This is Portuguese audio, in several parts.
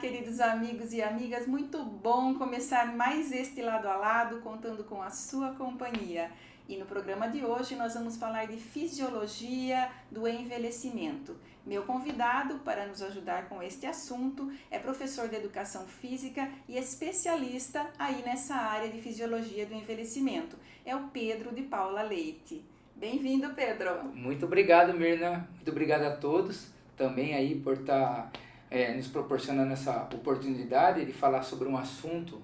queridos amigos e amigas, muito bom começar mais este Lado a Lado, contando com a sua companhia. E no programa de hoje nós vamos falar de fisiologia do envelhecimento. Meu convidado para nos ajudar com este assunto é professor de educação física e especialista aí nessa área de fisiologia do envelhecimento. É o Pedro de Paula Leite. Bem-vindo, Pedro. Muito obrigado, Mirna. Muito obrigado a todos também aí por estar nos proporcionando essa oportunidade de falar sobre um assunto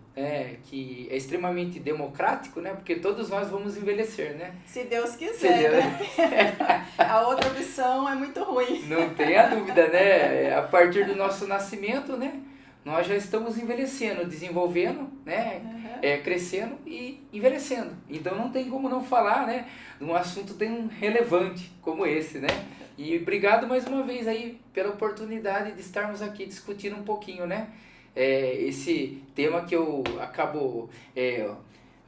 que é extremamente democrático, né? Porque todos nós vamos envelhecer, né? Se Deus quiser, né? A outra opção é muito ruim. Não tenha dúvida, né? A partir do nosso nascimento, né? Nós já estamos envelhecendo, desenvolvendo, né? Crescendo e envelhecendo. Então não tem como não falar, né? De um assunto tão relevante como esse, né? E obrigado mais uma vez aí pela oportunidade de estarmos aqui discutindo um pouquinho, né? Esse tema que eu acabo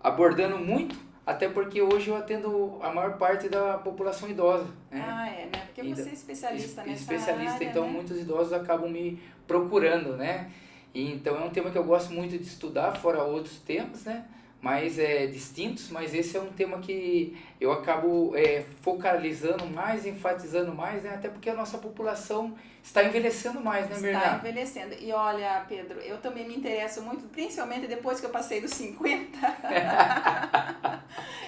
abordando muito, até porque hoje eu atendo a maior parte da população idosa, né? Né? Porque você é especialista nessa área, então né? Muitos idosos acabam me procurando, né? E então é um tema que eu gosto muito de estudar, fora outros temas, né? Mais distintos, mas esse é um tema que eu acabo focalizando mais, enfatizando mais, né? Até porque a nossa população está envelhecendo mais, né, Mirna? Está envelhecendo. E olha, Pedro, eu também me interesso muito, principalmente depois que eu passei dos 50.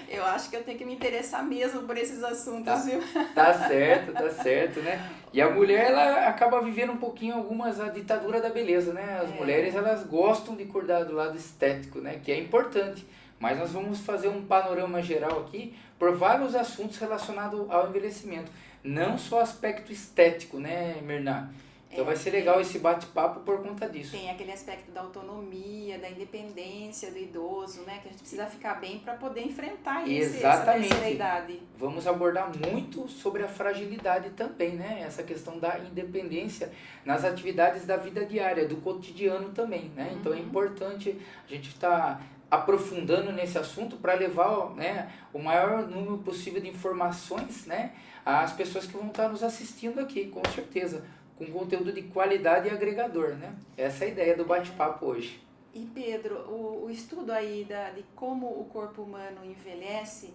Eu acho que eu tenho que me interessar mesmo por esses assuntos, viu? Tá certo, né? E a mulher, ela acaba vivendo um pouquinho a ditadura da beleza, né? As mulheres, elas gostam de cuidar do lado estético, né? Que é importante. Mas nós vamos fazer um panorama geral aqui por vários assuntos relacionados ao envelhecimento. Não só aspecto estético, né, Mirna? Então vai ser legal esse bate-papo por conta disso. Tem aquele aspecto da autonomia, da independência do idoso, né? Que a gente precisa ficar bem para poder enfrentar essa terceira idade. Vamos abordar muito sobre a fragilidade também, né? Essa questão da independência nas atividades da vida diária, do cotidiano também, né? Então é importante a gente estar aprofundando nesse assunto para levar, né, o maior número possível de informações, né, às pessoas que vão estar nos assistindo aqui, com certeza. Com conteúdo de qualidade e agregador, né? Essa é a ideia do bate-papo hoje. E Pedro, o estudo aí de como o corpo humano envelhece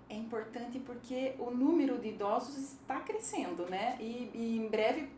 é importante porque o número de idosos está crescendo, né? E em breve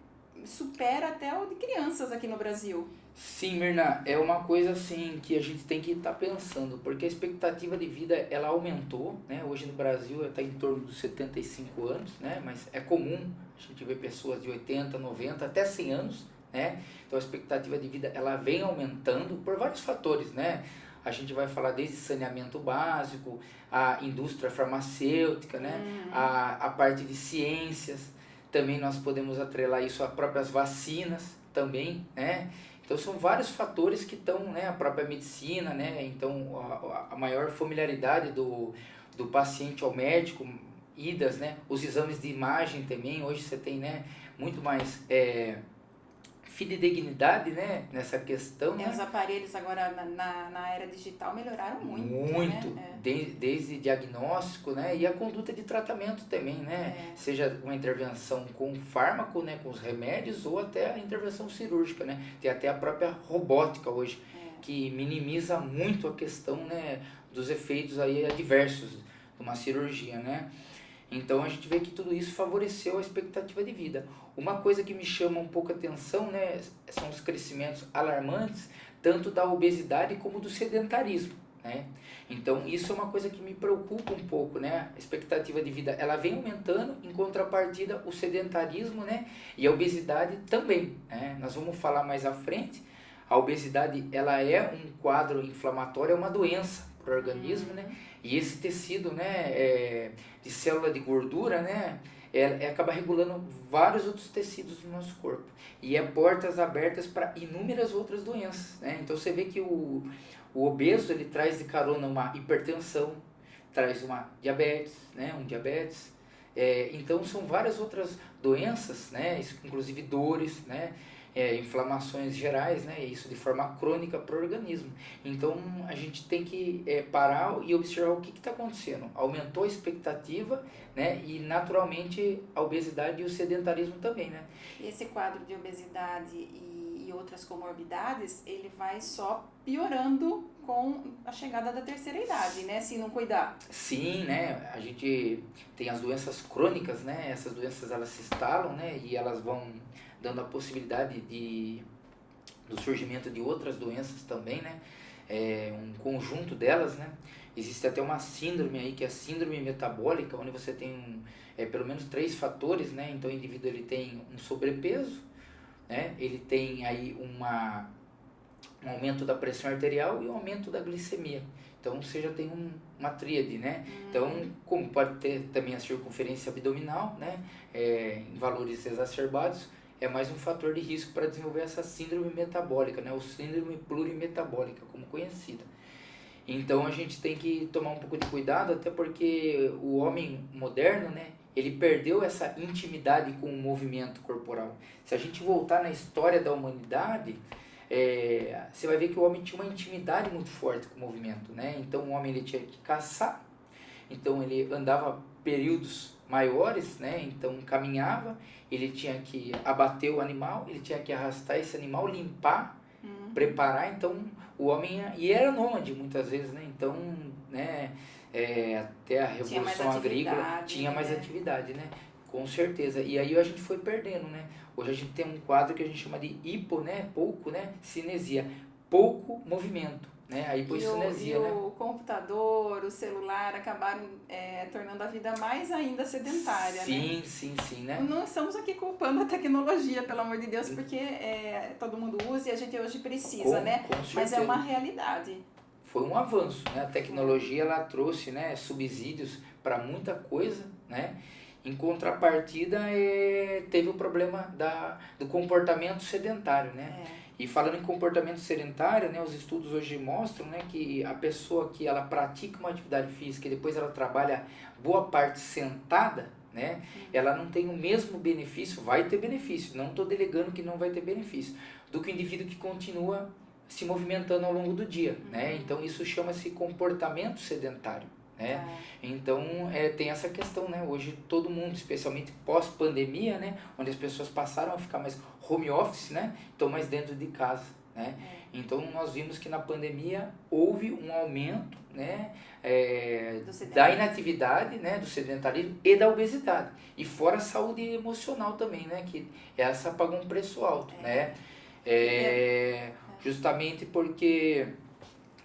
supera até o de crianças aqui no Brasil. Sim, Mirna, é uma coisa assim que a gente tem que estar pensando, porque a expectativa de vida ela aumentou, né? Hoje no Brasil está em torno dos 75 anos, né? Mas é comum a gente ver pessoas de 80, 90, até 100 anos, né? Então a expectativa de vida ela vem aumentando por vários fatores, né? A gente vai falar desde saneamento básico, a indústria farmacêutica, né? A parte de ciências, também nós podemos atrelar isso a próprias vacinas também, né? Então são vários fatores que estão, né, a própria medicina, né, então a maior familiaridade do paciente ao médico, idas, né, os exames de imagem também, hoje você tem, né, muito mais fidedignidade, né, nessa questão. Né? Os aparelhos agora na era digital melhoraram muito. Muito, né? Desde diagnóstico, né, e a conduta de tratamento também, né, seja uma intervenção com fármaco, né, com os remédios, ou até a intervenção cirúrgica, né, tem até a própria robótica hoje, que minimiza muito a questão, né, dos efeitos aí adversos de uma cirurgia, né. Então a gente vê que tudo isso favoreceu a expectativa de vida. Uma coisa que me chama um pouco a atenção, né, são os crescimentos alarmantes, tanto da obesidade como do sedentarismo, né? Então isso é uma coisa que me preocupa um pouco, né? A expectativa de vida ela vem aumentando, em contrapartida o sedentarismo, né, e a obesidade também, né? Nós vamos falar mais à frente. A obesidade ela é um quadro inflamatório, é uma doença para o organismo, né? E esse tecido, né, de célula de gordura, né, acaba regulando vários outros tecidos do nosso corpo. E é portas abertas para inúmeras outras doenças, né? Então você vê que o obeso ele traz de carona uma hipertensão, traz uma diabetes, né, um diabetes. Então são várias outras doenças, né, inclusive dores, né, inflamações gerais, né, isso de forma crônica para o organismo. Então a gente tem que parar e observar o que está acontecendo. Aumentou a expectativa, né, e naturalmente a obesidade e o sedentarismo também, né? Esse quadro de obesidade e e outras comorbidades, ele vai só piorando com a chegada da terceira idade, né? Se não cuidar. Sim, né? A gente tem as doenças crônicas, né? Essas doenças elas se instalam, né? E elas vão dando a possibilidade do surgimento de outras doenças também, né? Um conjunto delas, né? Existe até uma síndrome aí, que é a síndrome metabólica, onde você tem pelo menos 3 fatores, né? Então o indivíduo ele tem um sobrepeso, né? Ele tem aí um aumento da pressão arterial e um aumento da glicemia. Então você já tem uma tríade, né? Então, como pode ter também a circunferência abdominal, né? Em valores exacerbados, é mais um fator de risco para desenvolver essa síndrome metabólica, né? Ou síndrome plurimetabólica, como conhecida. Então a gente tem que tomar um pouco de cuidado, até porque o homem moderno, né? Ele perdeu essa intimidade com o movimento corporal. Se a gente voltar na história da humanidade, você vai ver que o homem tinha uma intimidade muito forte com o movimento, né? Então o homem ele tinha que caçar, então ele andava períodos maiores, né? Então caminhava, ele tinha que abater o animal, ele tinha que arrastar esse animal, limpar, preparar. Então o homem era nômade muitas vezes, né? Então, né? Até a revolução agrícola tinha mais atividade, né? Com certeza. E aí a gente foi perdendo, né? Hoje a gente tem um quadro que a gente chama de hipo, né? Pouco, né? Cinesia. Pouco movimento, né? A hipocinesia, né? O computador, o celular acabaram tornando a vida mais ainda sedentária, sim, né? Sim, né? Não estamos aqui culpando a tecnologia, pelo amor de Deus, porque todo mundo usa e a gente hoje precisa, né? Com certeza. Mas é uma realidade. Foi um avanço, né? A tecnologia ela trouxe, né, subsídios para muita coisa, né? Em contrapartida, teve o problema do comportamento sedentário, né? E falando em comportamento sedentário, né, os estudos hoje mostram, né, que a pessoa que ela pratica uma atividade física e depois ela trabalha boa parte sentada, né, ela não tem o mesmo benefício, vai ter benefício, não estou delegando que não vai ter benefício, do que o indivíduo que continua se movimentando ao longo do dia, né? Então isso chama-se comportamento sedentário, né? Então tem essa questão, né? Hoje todo mundo, especialmente pós-pandemia, né? Onde as pessoas passaram a ficar mais home office, né? Estão mais dentro de casa, né? Então nós vimos que na pandemia houve um aumento, né? Da inatividade, né? Do sedentarismo e da obesidade. E fora a saúde emocional também, né? Que essa pagou um preço alto, né? Justamente porque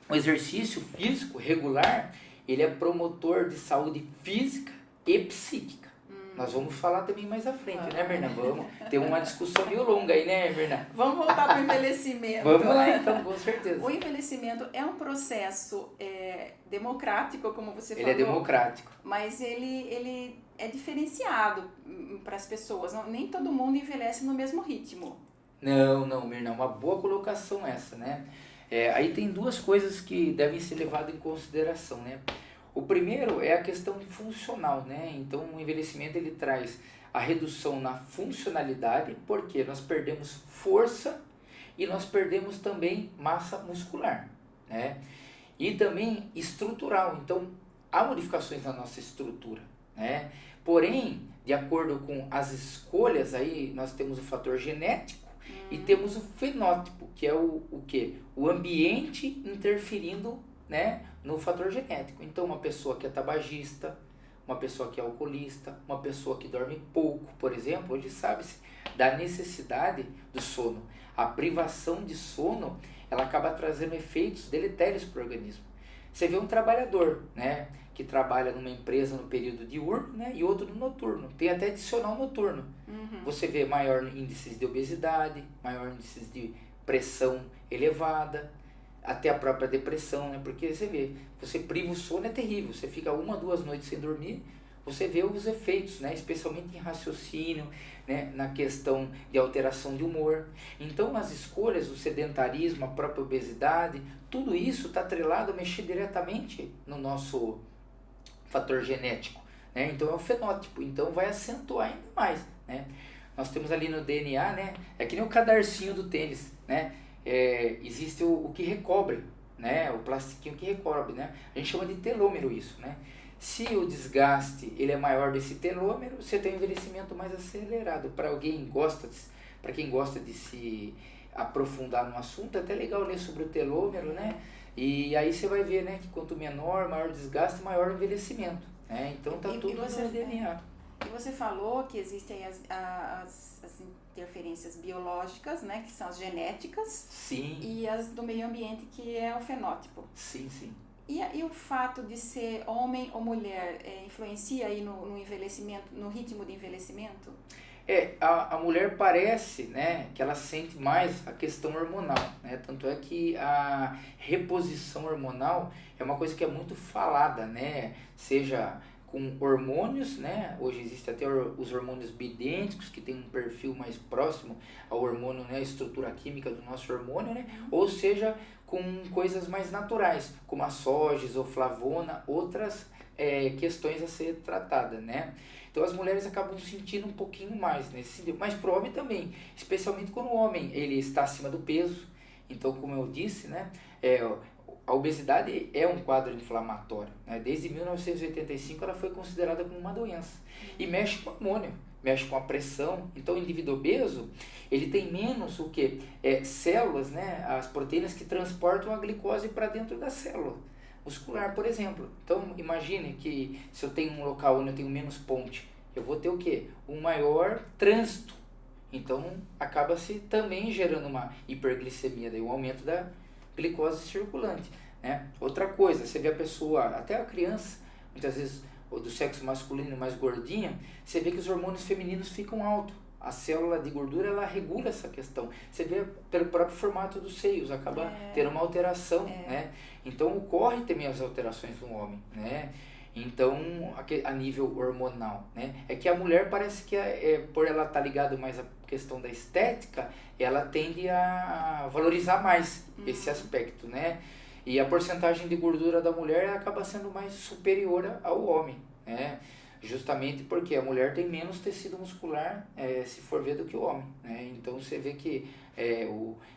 o exercício físico regular, ele é promotor de saúde física e psíquica. Nós vamos falar também mais à frente, né, Mirna? Vamos ter uma discussão meio longa aí, né, Mirna? Vamos voltar para o envelhecimento. Vamos lá, então, com certeza. O envelhecimento é um processo democrático, como você falou. Ele é democrático. Mas ele é diferenciado para as pessoas. Nem todo mundo envelhece no mesmo ritmo. Não, Mirna, uma boa colocação essa, né? Aí tem 2 coisas que devem ser levadas em consideração, né? O primeiro é a questão funcional, né? Então o envelhecimento ele traz a redução na funcionalidade, porque nós perdemos força e nós perdemos também massa muscular, né? E também estrutural, então há modificações na nossa estrutura, né? Porém, de acordo com as escolhas, aí nós temos o fator genético, e temos o fenótipo, que é o quê? O ambiente interferindo, né, no fator genético. Então, uma pessoa que é tabagista, uma pessoa que é alcoolista, uma pessoa que dorme pouco, por exemplo, hoje sabe-se da necessidade do sono. A privação de sono, ela acaba trazendo efeitos deletérios para o organismo. Você vê um trabalhador, né, que trabalha numa empresa no período diurno, né, e outro no noturno. Tem até adicional noturno. Você vê maior índices de obesidade, maior índices de pressão elevada, até a própria depressão, né? Porque você vê, você priva o sono, é terrível. Você fica 1, 2 noites sem dormir, você vê os efeitos, né? Especialmente em raciocínio, né? Na questão de alteração de humor. Então, as escolhas, o sedentarismo, a própria obesidade, tudo isso está atrelado a mexer diretamente no nosso fator genético, né? Então, é o fenótipo. Então, vai acentuar ainda mais, né? Nós temos ali no DNA, né? É que nem o cadarcinho do tênis, né? Existe o que recobre, né? O plastiquinho que recobre, né? A gente chama de telômero isso, né? Se o desgaste ele é maior desse telômero, você tem um envelhecimento mais acelerado. Para quem gosta de se aprofundar no assunto, é até legal ler sobre o telômero, né? E aí você vai ver, né, que quanto menor, maior o desgaste, maior o envelhecimento, né? Então tá tudo no DNA. E você falou que existem as interferências biológicas, né, que são as genéticas. Sim. E as do meio ambiente, que é o fenótipo. Sim, sim. E o fato de ser homem ou mulher influencia aí no envelhecimento, no ritmo de envelhecimento? A mulher parece, né, que ela sente mais a questão hormonal, né? Tanto é que a reposição hormonal é uma coisa que é muito falada, né? Seja com hormônios, né? Hoje existe até os hormônios bidênticos, que tem um perfil mais próximo ao hormônio, né? A estrutura química do nosso hormônio, né? Ou seja, com coisas mais naturais, como a soja, isoflavona, outras questões a ser tratadas, né? Então as mulheres acabam sentindo um pouquinho mais nesse sentido, mas para o homem também, especialmente quando o homem ele está acima do peso. Então, como eu disse, né, a obesidade é um quadro inflamatório, né? Desde 1985 ela foi considerada como uma doença e mexe com o hormônio, mexe com a pressão. Então o indivíduo obeso ele tem menos o que? Células, né? As proteínas que transportam a glicose para dentro da célula muscular, por exemplo. Então imagine que se eu tenho um local onde eu tenho menos ponte, eu vou ter o que? Um maior trânsito. Então acaba-se também gerando uma hiperglicemia, daí um aumento da glicose circulante, né? Outra coisa, você vê a pessoa, até a criança, muitas vezes ou do sexo masculino mais gordinha, você vê que os hormônios femininos ficam altos. A célula de gordura, ela regula essa questão. Você vê pelo próprio formato dos seios, acaba tendo uma alteração, né? Então, ocorre também as alterações no homem, né? Então, a nível hormonal, né? É que a mulher parece que, por ela estar ligada mais à questão da estética, ela tende a valorizar mais esse aspecto, né? E a porcentagem de gordura da mulher acaba sendo mais superior ao homem, né? Justamente porque a mulher tem menos tecido muscular, se for ver, do que o homem, né? Então você vê que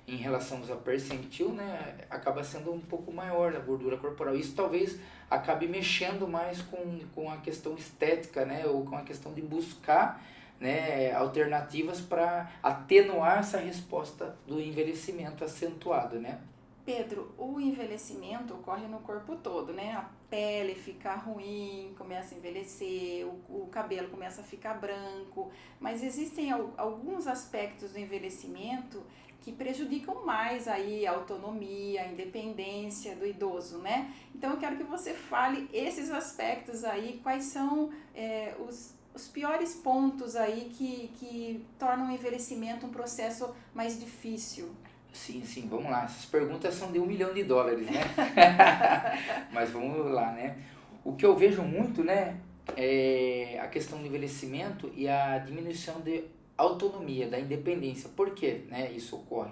em relação a percentil, né, acaba sendo um pouco maior a gordura corporal. Isso talvez acabe mexendo mais com a questão estética, né, ou com a questão de buscar, né, alternativas para atenuar essa resposta do envelhecimento acentuado, né? Pedro, o envelhecimento ocorre no corpo todo, né? A pele fica ruim, começa a envelhecer, o cabelo começa a ficar branco, mas existem alguns aspectos do envelhecimento que prejudicam mais aí a autonomia, a independência do idoso, né? Então eu quero que você fale esses aspectos aí, quais são os piores pontos aí que tornam o envelhecimento um processo mais difícil. Sim, vamos lá. Essas perguntas são de $1 milhão, né? Mas vamos lá, né? O que eu vejo muito, né, é a questão do envelhecimento e a diminuição de autonomia, da independência. Por quê, né, isso ocorre?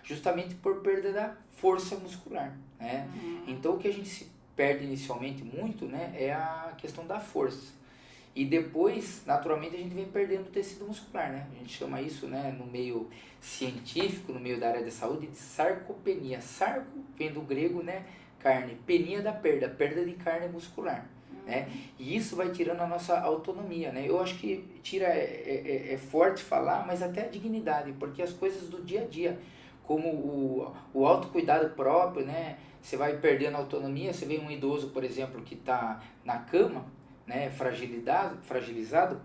Justamente por perda da força muscular, né? Então, o que a gente se perde inicialmente muito, né, é a questão da força. E depois, naturalmente, a gente vem perdendo tecido muscular, né? A gente chama isso, né, no meio científico, no meio da área da saúde, de sarcopenia. Sarco vem do grego, né, carne. Penia da perda de carne muscular, né? E isso vai tirando a nossa autonomia, né? Eu acho que é forte falar, mas até a dignidade, porque as coisas do dia a dia, como o autocuidado próprio, né? Você vai perdendo a autonomia, você vê um idoso, por exemplo, que está na cama, né, fragilizado,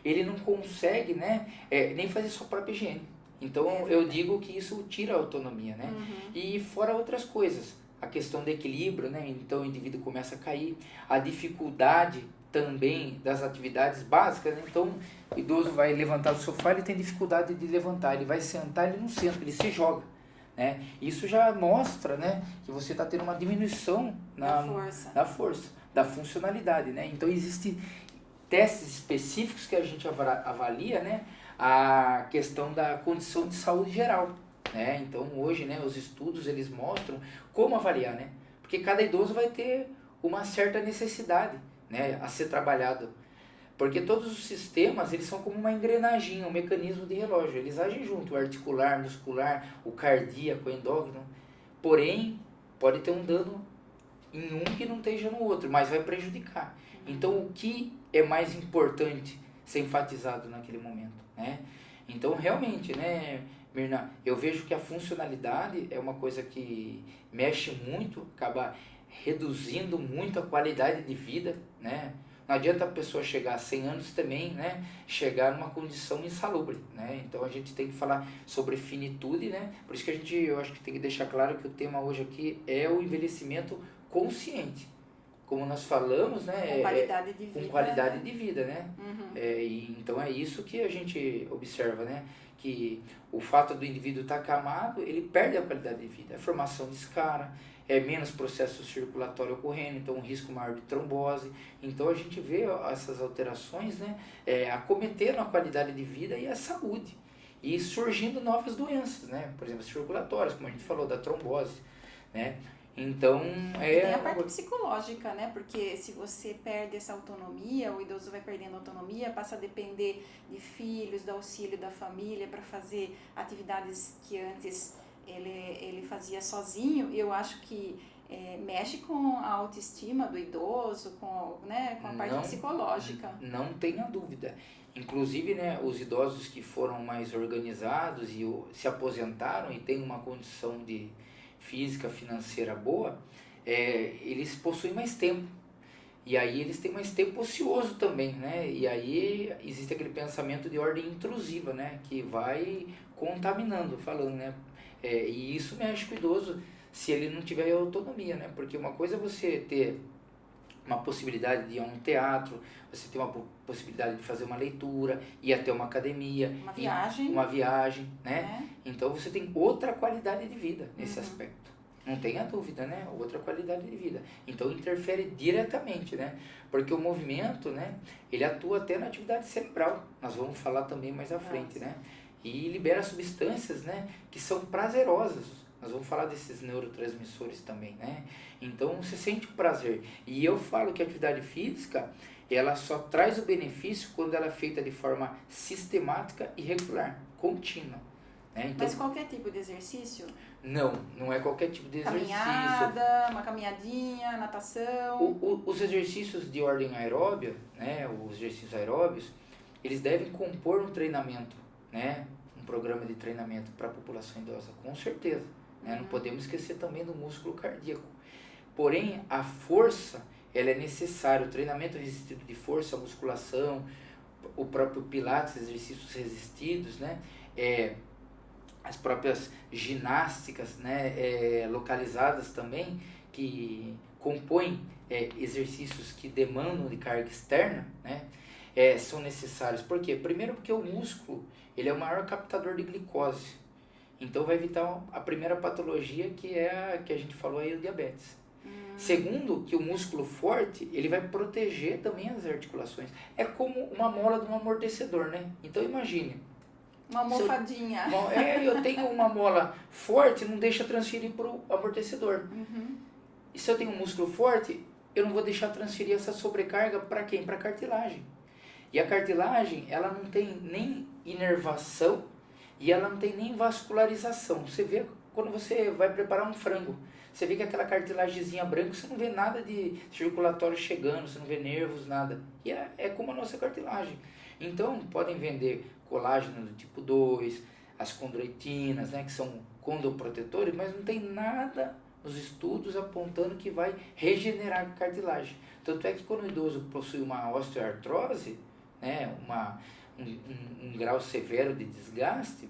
ele não consegue, né, nem fazer sua própria higiene. Então eu digo que isso tira a autonomia, né? E fora outras coisas, a questão do equilíbrio, né? Então o indivíduo começa a cair, a dificuldade também das atividades básicas, né? Então o idoso vai levantar do sofá, ele tem dificuldade de levantar, ele vai sentar, ele não senta, ele se joga, né? Isso já mostra, né, que você está tendo uma diminuição na força, da funcionalidade, né? Então existem testes específicos que a gente avalia, né, a questão da condição de saúde geral, né? Então hoje, né, os estudos eles mostram como avaliar, né? Porque cada idoso vai ter uma certa necessidade, né, a ser trabalhado. Porque todos os sistemas, eles são como uma engrenagem, um mecanismo de relógio. Eles agem junto, o articular, muscular, o cardíaco, o endócrino. Porém, pode ter um dano em um que não esteja no outro, mas vai prejudicar. Então, o que é mais importante ser enfatizado naquele momento, né? Então, realmente, né, Mirna, eu vejo que a funcionalidade é uma coisa que mexe muito, acaba reduzindo muito a qualidade de vida, né? Não adianta a pessoa chegar a 100 anos também, né? Chegar numa condição insalubre, né? Então a gente tem que falar sobre finitude, né? Por isso que eu acho que tem que deixar claro que o tema hoje aqui é o envelhecimento consciente. Como nós falamos, né? Com qualidade de vida. Com qualidade de vida, né? Uhum. Então é isso que a gente observa, né? Que o fato do indivíduo estar acamado, ele perde a qualidade de vida. A formação de escara, menos processo circulatório ocorrendo, então um risco maior de trombose. Então a gente vê essas alterações, né? Acometendo a qualidade de vida e a saúde. E surgindo novas doenças, né? Por exemplo, circulatórias, como a gente falou, da trombose, né? Então, E tem a parte psicológica, né? Porque se você perde essa autonomia, o idoso vai perdendo autonomia, passa a depender de filhos, do auxílio da família para fazer atividades que antes ele fazia sozinho. Eu acho que mexe com a autoestima do idoso, né, com a parte psicológica. Não tenha dúvida. Inclusive, né, os idosos que foram mais organizados e se aposentaram e têm uma condição de física, financeira boa, eles possuem mais tempo. E aí eles têm mais tempo ocioso também, né? E aí existe aquele pensamento de ordem intrusiva, né? Que vai contaminando, falando, né? E isso mexe com o idoso se ele não tiver autonomia, né? Porque uma coisa é você ter uma possibilidade de ir a um teatro, você ter uma possibilidade de fazer uma leitura, ir até uma academia, uma viagem, né? Então você tem outra qualidade de vida nesse aspecto. Não tenha dúvida, né? Outra qualidade de vida. Então interfere diretamente, né? Porque o movimento, né? Ele atua até na atividade cerebral. Nós vamos falar também mais à frente, né? E libera substâncias, né? Que são prazerosas. Nós vamos falar desses neurotransmissores também, né? Então você sente o prazer. E eu falo que a atividade física, ela só traz o benefício quando ela é feita de forma sistemática e regular, contínua. Né? Então, mas qualquer tipo de exercício? Não é qualquer tipo de exercício. Caminhada, uma caminhadinha, natação. Os exercícios de ordem aeróbia, né? Os exercícios aeróbios, eles devem compor um treinamento, né? Um programa de treinamento para a população idosa, com certeza. Né? Não podemos esquecer também do músculo cardíaco. Porém, a força, ela é necessária. O treinamento resistido de força, a musculação, o próprio pilates, exercícios resistidos, né? As próprias ginásticas, né? Localizadas também, que compõem exercícios que demandam de carga externa, né? São necessários. Por quê? Primeiro porque o músculo, ele é o maior captador de glicose. Então vai evitar a primeira patologia, que é a que a gente falou aí, o diabetes. Segundo, que o músculo forte, ele vai proteger também as articulações. É como uma mola de um amortecedor, né? Então imagine. Uma almofadinha. Eu tenho uma mola forte, não deixa transferir para o amortecedor. E se eu tenho um músculo forte, eu não vou deixar transferir essa sobrecarga para quem? Para a cartilagem. E a cartilagem, ela não tem nem inervação e ela não tem nem vascularização. Você vê quando você vai preparar um frango, você vê que aquela cartilagemzinha branca, você não vê nada de circulatório chegando, você não vê nervos, nada. E é como a nossa cartilagem. Então, podem vender colágeno do tipo 2, as condroitinas, né, que são condoprotetores, mas não tem nada nos estudos apontando que vai regenerar a cartilagem. Tanto é que quando o idoso possui uma osteoartrose, né, um grau severo de desgaste,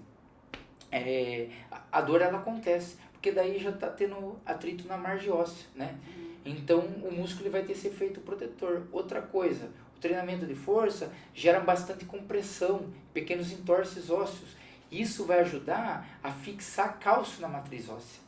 a dor ela acontece, porque daí já está tendo atrito na margem óssea, né? Então o músculo vai ter esse efeito protetor. Outra coisa, o treinamento de força gera bastante compressão, pequenos entorses ósseos. Isso vai ajudar a fixar cálcio na matriz óssea,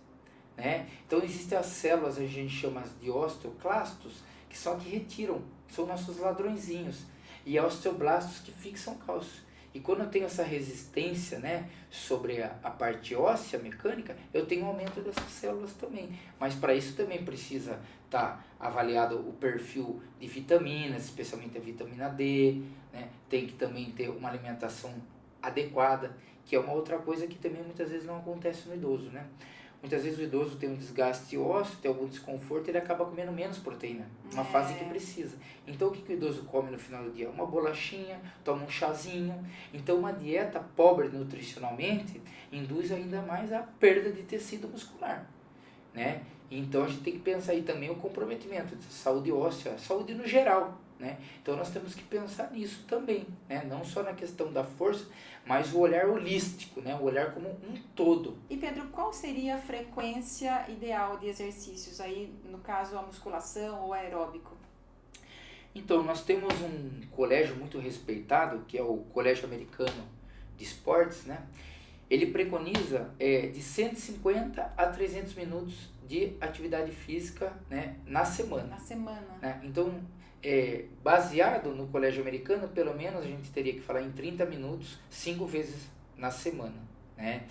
né? Então existem as células, a gente chama de osteoclastos, que só que retiram, são nossos ladrõezinhos, e osteoblastos que fixam cálcio. E quando eu tenho essa resistência, né, sobre a parte óssea mecânica, eu tenho um aumento dessas células também. Mas para isso também precisa estar avaliado o perfil de vitaminas, especialmente a vitamina D, né? Tem que também ter uma alimentação adequada, que é uma outra coisa que também muitas vezes não acontece no idoso, né? muitas vezes o idoso tem um desgaste ósseo, tem algum desconforto, ele acaba comendo menos proteína, uma fase que precisa. Então o que o idoso come no final do dia? Uma bolachinha, toma um chazinho. Então uma dieta pobre nutricionalmente induz ainda mais a perda de tecido muscular, né? Então a gente tem que pensar aí também o comprometimento de saúde óssea, saúde no geral, né? Então nós temos que pensar nisso também, né? Não só na questão da força, mas o olhar holístico, né? O olhar como um todo. E Pedro, qual seria a frequência ideal de exercícios aí, no caso a musculação ou aeróbico? Então nós temos um colégio muito respeitado, que é o Colégio Americano de Esportes, né? Ele preconiza de 150 a 300 minutos de atividade física, né, na semana. Na semana. Né? Então, baseado no colégio americano, pelo menos a gente teria que falar em 30 minutos, 5 vezes na semana. Né?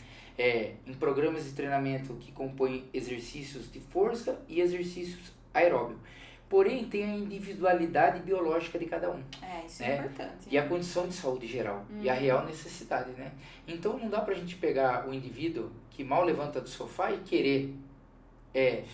Em programas de treinamento que compõem exercícios de força e exercícios aeróbicos. Porém, tem a individualidade biológica de cada um. Isso é importante. E a condição de saúde geral. E a real necessidade, né? Então, não dá pra gente pegar o indivíduo que mal levanta do sofá e querer...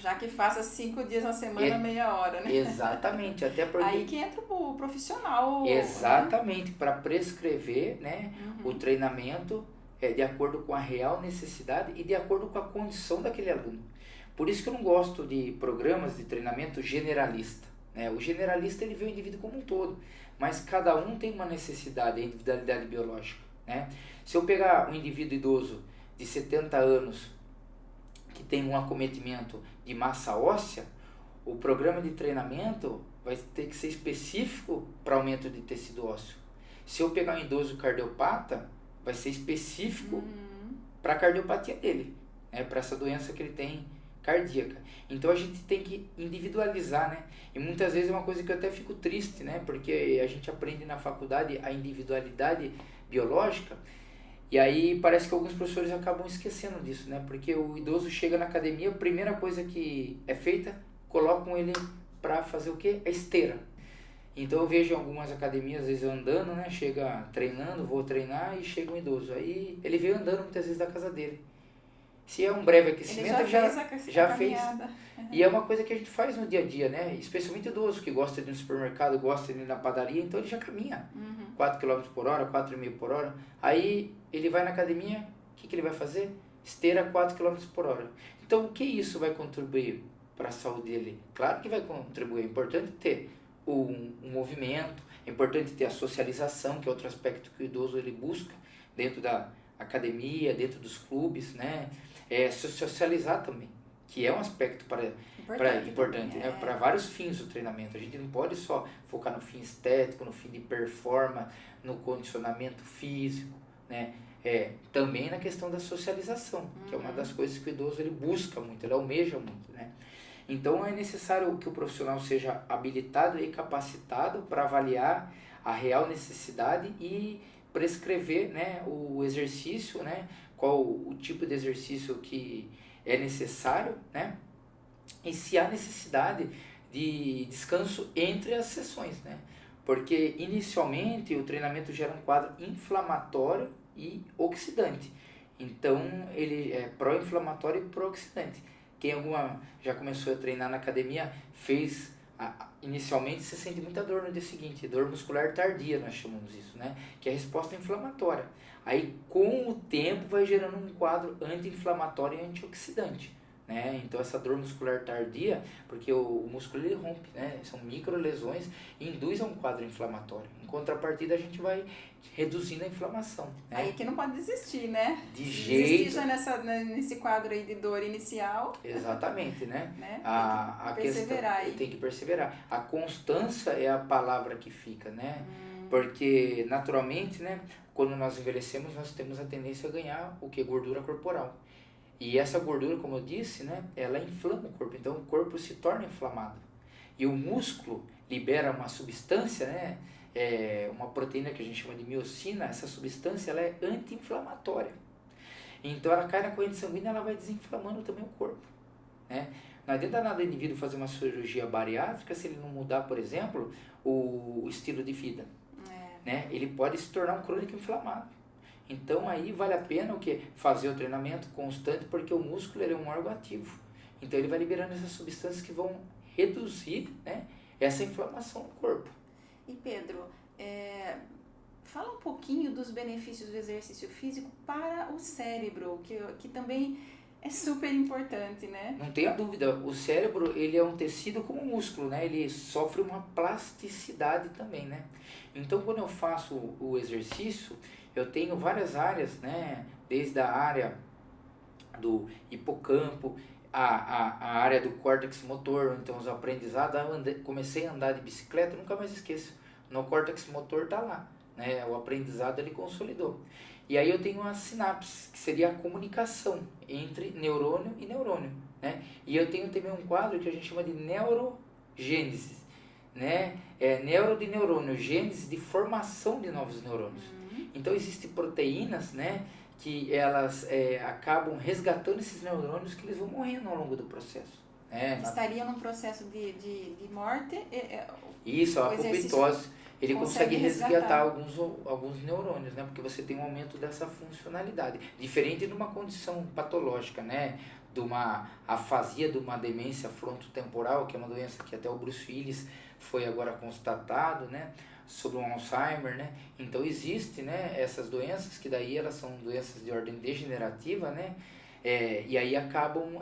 Já que faça 5 dias na semana, meia hora, né? Exatamente. Até porque... Aí que entra o profissional. Exatamente. Né? Para prescrever, né, o treinamento de acordo com a real necessidade e de acordo com a condição daquele aluno. Por isso que eu não gosto de programas de treinamento generalista. Né? O generalista ele vê o indivíduo como um todo, mas cada um tem uma necessidade, a individualidade biológica. Né? Se eu pegar um indivíduo idoso de 70 anos que tem um acometimento de massa óssea, o programa de treinamento vai ter que ser específico para aumento de tecido ósseo. Se eu pegar um idoso cardiopata, vai ser específico para a cardiopatia dele, né? Para essa doença que ele tem cardíaca. Então a gente tem que individualizar, né? E muitas vezes é uma coisa que eu até fico triste, né? Porque a gente aprende na faculdade a individualidade biológica e aí parece que alguns professores acabam esquecendo disso, né? Porque o idoso chega na academia, a primeira coisa que é feita, colocam ele para fazer o quê? A esteira. Então eu vejo algumas academias, às vezes andando, né? Chega treinando, vou treinar e chega um idoso. Aí ele veio andando muitas vezes da casa dele. Se é um breve aquecimento, ele já fez. E é uma coisa que a gente faz no dia a dia, né? Especialmente idoso que gosta de ir no supermercado, gosta de ir na padaria, então ele já caminha 4 km por hora, 4,5 por hora. Aí ele vai na academia, o que ele vai fazer? Esteira 4 km por hora. Então o que isso vai contribuir para a saúde dele? Claro que vai contribuir, é importante ter um movimento, é importante ter a socialização, que é outro aspecto que o idoso ele busca dentro da academia, dentro dos clubes, né? Socializar também, que é um aspecto importante, né? Para vários fins do treinamento. A gente não pode só focar no fim estético, no fim de performance, no condicionamento físico, né? Também na questão da socialização, que é uma das coisas que o idoso ele busca muito, ele almeja muito, né? Então é necessário que o profissional seja habilitado e capacitado para avaliar a real necessidade e prescrever, né, o exercício, né, qual o tipo de exercício que é necessário, né, e se há necessidade de descanso entre as sessões, né, porque inicialmente o treinamento gera um quadro inflamatório e oxidante, então ele é pró-inflamatório e pró-oxidante. Quem já começou a treinar na academia, inicialmente você sente muita dor no dia seguinte, dor muscular tardia, nós chamamos isso, né? Que é a resposta inflamatória. Aí, com o tempo, vai gerando um quadro anti-inflamatório e antioxidante, né? Então, essa dor muscular tardia, porque o músculo ele rompe, né? São microlesões e induz a um quadro inflamatório. Em contrapartida, a gente vai reduzindo a inflamação. Né? Aí que não pode desistir, né? Desistir já nesse quadro aí de dor inicial. Exatamente, né? Perseverar tem que perseverar. A constância é a palavra que fica, né? Porque, naturalmente, né? Quando nós envelhecemos, nós temos a tendência a ganhar o que? Gordura corporal. E essa gordura, como eu disse, né? Ela inflama o corpo. Então, o corpo se torna inflamado. E o músculo libera uma substância, né? Uma proteína que a gente chama de miocina. Essa substância ela é anti-inflamatória. Então, ela cai na corrente sanguínea e ela vai desinflamando também o corpo. Né? Não adianta nada o indivíduo fazer uma cirurgia bariátrica se ele não mudar, por exemplo, o estilo de vida. Né? Ele pode se tornar um crônico inflamado. Então aí vale a pena o quê? Fazer o treinamento constante, porque o músculo ele é um órgão ativo. Então ele vai liberando essas substâncias que vão reduzir, né, essa inflamação no corpo. E Pedro, fala um pouquinho dos benefícios do exercício físico para o cérebro, que também é super importante, né? Não tenha dúvida, o cérebro ele é um tecido como o músculo, né? Ele sofre uma plasticidade também, né? Então quando eu faço o exercício, eu tenho várias áreas, né? Desde a área do hipocampo, a área do córtex motor, então os aprendizados, comecei a andar de bicicleta, nunca mais esqueço, no córtex motor tá lá, né? O aprendizado ele consolidou. E aí eu tenho as sinapses, que seria a comunicação entre neurônio e neurônio, né? E eu tenho também um quadro que a gente chama de neurogênese, né? Neuro de neurônio, gênese de formação de novos neurônios. Então existem proteínas, né, que elas acabam resgatando esses neurônios que eles vão morrendo ao longo do processo. Estaria num processo de morte? Isso, a apoptose. Ele consegue resgatar alguns neurônios, né? Porque você tem um aumento dessa funcionalidade. Diferente de uma condição patológica, né? De uma afasia, de uma demência frontotemporal, que é uma doença que até o Bruce Willis foi agora constatado, né? Sobre o Alzheimer, né? Então existe, né, essas doenças que daí elas são doenças de ordem degenerativa, né? E aí acabam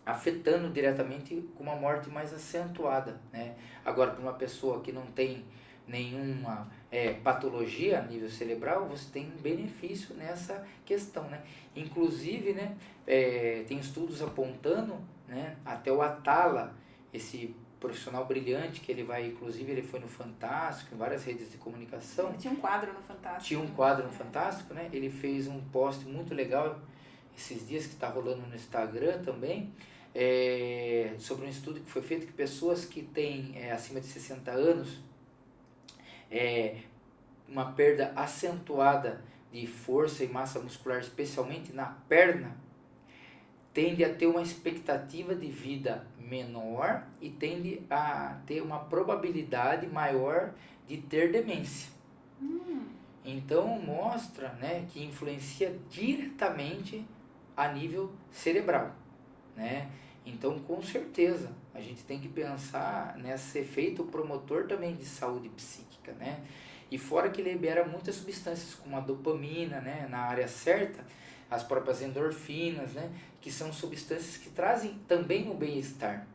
afetando diretamente com uma morte mais acentuada, né? Agora, para uma pessoa que não tem nenhuma patologia a nível cerebral, você tem um benefício nessa questão, né? Inclusive, né, tem estudos apontando, né, até o Atala, esse profissional brilhante que inclusive ele foi no Fantástico, em várias redes de comunicação. Ele tinha um quadro no Fantástico. Tinha um quadro no Fantástico, né? Ele fez um post muito legal esses dias que está rolando no Instagram também, sobre um estudo que foi feito que pessoas que têm acima de 60 anos, uma perda acentuada de força e massa muscular, especialmente na perna, tende a ter uma expectativa de vida menor e tende a ter uma probabilidade maior de ter demência. Então mostra, né, que influencia diretamente a nível cerebral, né? Então com certeza a gente tem que pensar nesse efeito promotor também de saúde psíquica, né? E fora que libera muitas substâncias como a dopamina, né, na área certa, as próprias endorfinas, né, que são substâncias que trazem também o bem-estar.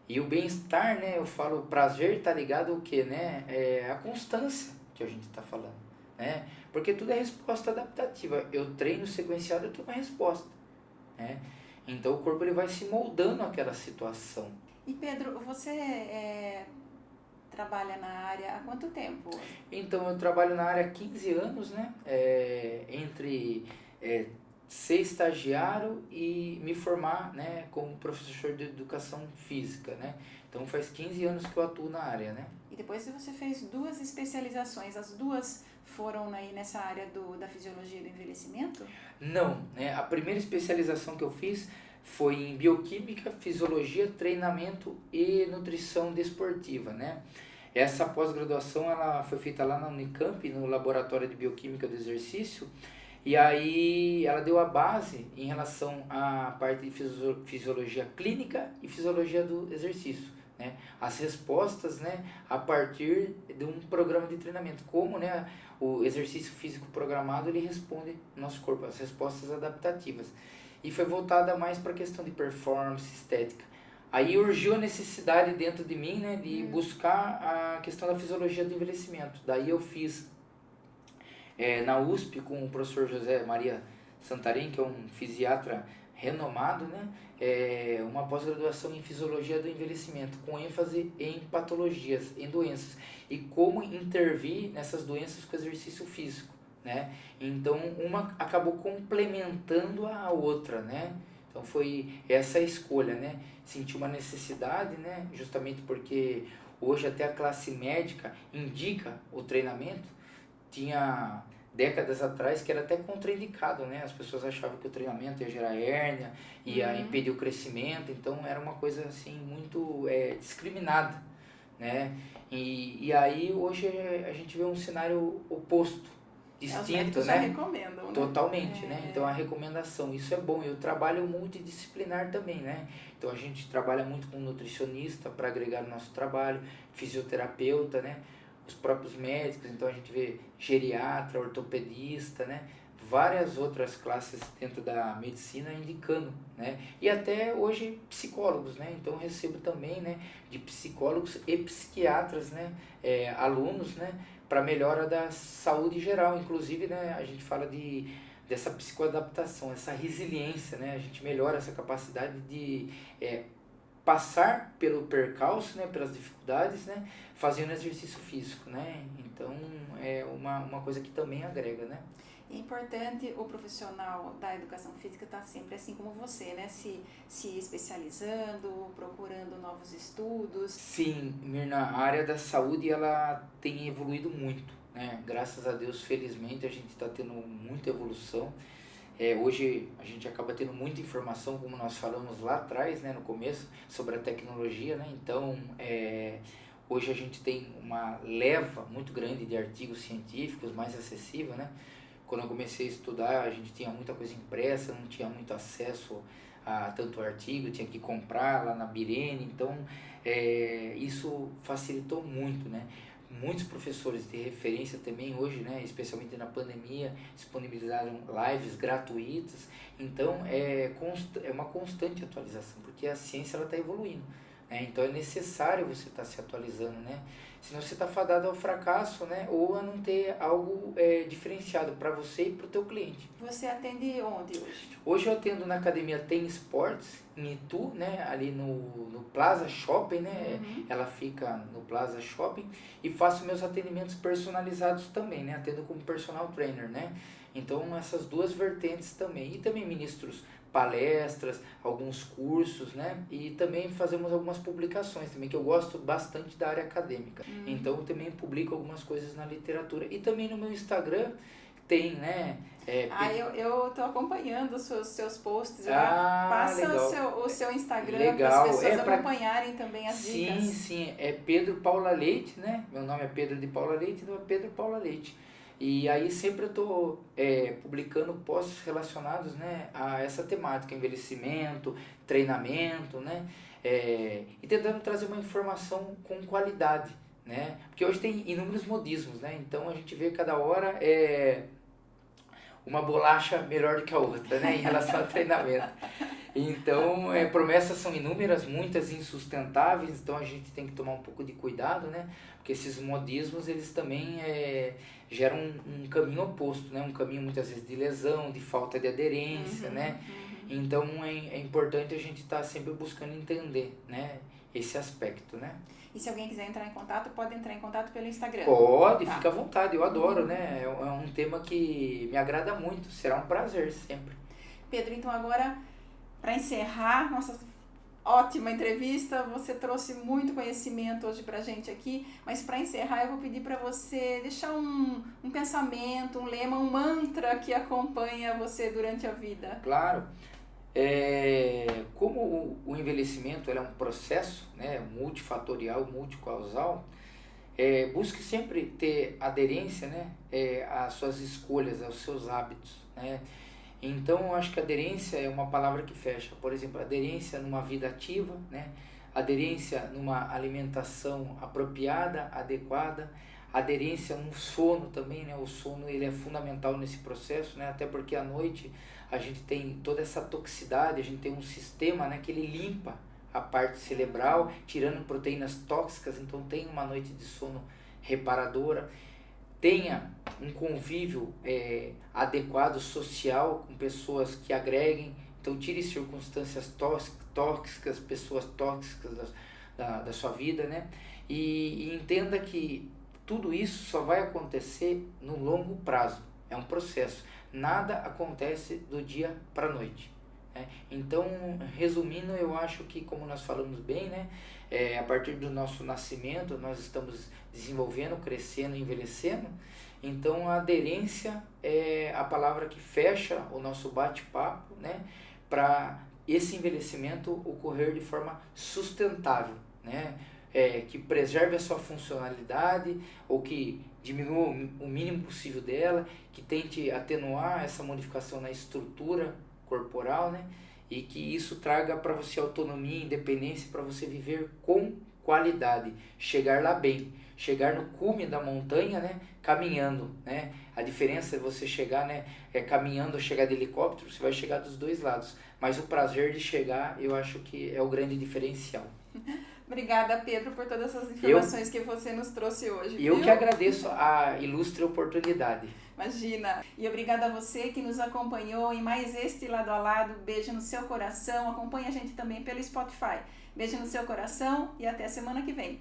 E o bem-estar, né, eu falo, o prazer está ligado ao quê, né? A constância que a gente está falando, né? Porque tudo é resposta adaptativa. Eu treino sequenciado, eu tenho uma resposta, né? Então o corpo ele vai se moldando àquela situação. E Pedro, você trabalha na área há quanto tempo? Então eu trabalho na área há 15 anos, né? Entre ser estagiário e me formar, né, como professor de educação física, né? Então faz 15 anos que eu atuo na área, né? E depois você fez 2 especializações, as 2 foram aí nessa área da fisiologia do envelhecimento? Não, né? A primeira especialização que eu fiz foi em bioquímica, fisiologia, treinamento e nutrição desportiva, né? Essa pós-graduação ela foi feita lá na Unicamp, no Laboratório de Bioquímica do Exercício, e aí ela deu a base em relação à parte de fisiologia clínica e fisiologia do exercício, né? As respostas, né, a partir de um programa de treinamento, como, né, o exercício físico programado ele responde no nosso corpo, as respostas adaptativas. E foi voltada mais para a questão de performance, estética. Aí urgiu a necessidade dentro de mim, né, de buscar a questão da fisiologia do envelhecimento. Daí eu fiz na USP com o professor José Maria Santarém, que é um fisiatra renomado, né, uma pós-graduação em fisiologia do envelhecimento, com ênfase em patologias, em doenças, e como intervir nessas doenças com exercício físico, né? Então uma acabou complementando a outra, né? Então foi essa a escolha, né? Senti uma necessidade, né? Justamente porque hoje até a classe médica indica o treinamento. Tinha décadas atrás que era até contraindicado, né? As pessoas achavam que o treinamento ia gerar hérnia, ia impedir o crescimento, então era uma coisa assim muito discriminada, né? E aí hoje a gente vê um cenário oposto, Os distinto, médicos né? já recomendam, né? Totalmente, né? Então a recomendação, isso é bom. Eu trabalho multidisciplinar também, né? Então a gente trabalha muito com nutricionista para agregar no nosso trabalho, fisioterapeuta, né? Os próprios médicos, então a gente vê geriatra, ortopedista, né? Várias outras classes dentro da medicina indicando, né? E até hoje psicólogos, né? Então eu recebo também, né? De psicólogos e psiquiatras, né? Alunos, né? Para melhora da saúde geral, inclusive, né? A gente fala dessa psicoadaptação, essa resiliência, né? A gente melhora essa capacidade de passar pelo percalço, né? Pelas dificuldades, né? Fazendo exercício físico, né? Então é uma coisa que também agrega, né? É importante o profissional da educação física estar sempre assim como você, né? Se especializando, procurando novos estudos. Sim, Mirna, a área da saúde ela tem evoluído muito, né? Graças a Deus, felizmente, a gente está tendo muita evolução. Hoje a gente acaba tendo muita informação, como nós falamos lá atrás, né, no começo, sobre a tecnologia, né? Então, hoje a gente tem uma leva muito grande de artigos científicos mais acessível, né? Quando eu comecei a estudar, a gente tinha muita coisa impressa, não tinha muito acesso a tanto artigo, tinha que comprar lá na Birene, então isso facilitou muito, né? Muitos professores de referência também hoje, né, especialmente na pandemia, disponibilizaram lives gratuitas, então é uma constante atualização, porque a ciência está evoluindo, né? Então é necessário você estar se atualizando, né? Senão você está fadado ao fracasso, né? Ou a não ter algo diferenciado para você e para o teu cliente. Você atende onde hoje? Hoje eu atendo na academia Tem Esportes, em Itu, né? Ali no Plaza Shopping, né? Uhum. Ela fica no Plaza Shopping, e faço meus atendimentos personalizados também, né? Atendo como personal trainer, né? Então essas duas vertentes também. E também ministros palestras, alguns cursos, né? E também fazemos algumas publicações também, que eu gosto bastante da área acadêmica. Então eu também publico algumas coisas na literatura. E também no meu Instagram tem, né? Eu tô acompanhando os seus posts lá. Passa legal. o seu Instagram Legal. para as pessoas acompanharem também as dicas. Sim, é Pedro Paula Leite, né? Meu nome é Pedro de Paula Leite, então é Pedro Paula Leite. E aí sempre eu estou publicando posts relacionados, né, a essa temática, envelhecimento, treinamento, né? E tentando trazer uma informação com qualidade, né? Porque hoje tem inúmeros modismos, né? Então a gente vê cada hora uma bolacha melhor do que a outra, né, em relação ao treinamento. Então, promessas são inúmeras, muitas insustentáveis, então a gente tem que tomar um pouco de cuidado, né? Porque esses modismos, eles também geram um caminho oposto, né? Um caminho muitas vezes de lesão, de falta de aderência, né? Então é importante a gente estar sempre buscando entender, né, esse aspecto, né? E se alguém quiser entrar em contato, pode entrar em contato pelo Instagram? Pode, fica à vontade, eu adoro, né? É um tema que me agrada muito, será um prazer sempre. Pedro, então agora, para encerrar nossa ótima entrevista, você trouxe muito conhecimento hoje pra gente aqui, mas para encerrar eu vou pedir para você deixar um pensamento, um lema, um mantra que acompanha você durante a vida. Claro. Como o envelhecimento é um processo, né, multifatorial, multicausal, busque sempre ter aderência, né, às suas escolhas, aos seus hábitos, né? Então, eu acho que aderência é uma palavra que fecha. Por exemplo, aderência numa vida ativa, né? Aderência numa alimentação apropriada, adequada, aderência no sono também, né? O sono ele é fundamental nesse processo, né? Até porque à noite a gente tem toda essa toxicidade, a gente tem um sistema, né, que ele limpa a parte cerebral, tirando proteínas tóxicas, então tem uma noite de sono reparadora. Tenha um convívio adequado social com pessoas que agreguem, então tire circunstâncias tóxicas, pessoas tóxicas da sua vida, né? E entenda que tudo isso só vai acontecer no longo prazo, é um processo, nada acontece do dia para a noite, né? Então, resumindo, eu acho que, como nós falamos bem, né, a partir do nosso nascimento, nós estamos desenvolvendo, crescendo, envelhecendo. Então, a aderência é a palavra que fecha o nosso bate-papo, né, para esse envelhecimento ocorrer de forma sustentável, né, que preserve a sua funcionalidade ou que diminua o mínimo possível dela, que tente atenuar essa modificação na estrutura corporal, né? E que isso traga para você autonomia e independência para você viver com qualidade, chegar lá bem, chegar no cume da montanha, né? Caminhando, né? A diferença é você chegar, né? Caminhando ou chegar de helicóptero, você vai chegar dos dois lados, mas o prazer de chegar, eu acho que é o grande diferencial. Obrigada, Pedro, por todas essas informações que você nos trouxe hoje. E eu que agradeço a ilustre oportunidade. Imagina. E obrigada a você que nos acompanhou em mais este Lado a Lado. Beijo no seu coração. Acompanhe a gente também pelo Spotify. Beijo no seu coração e até semana que vem.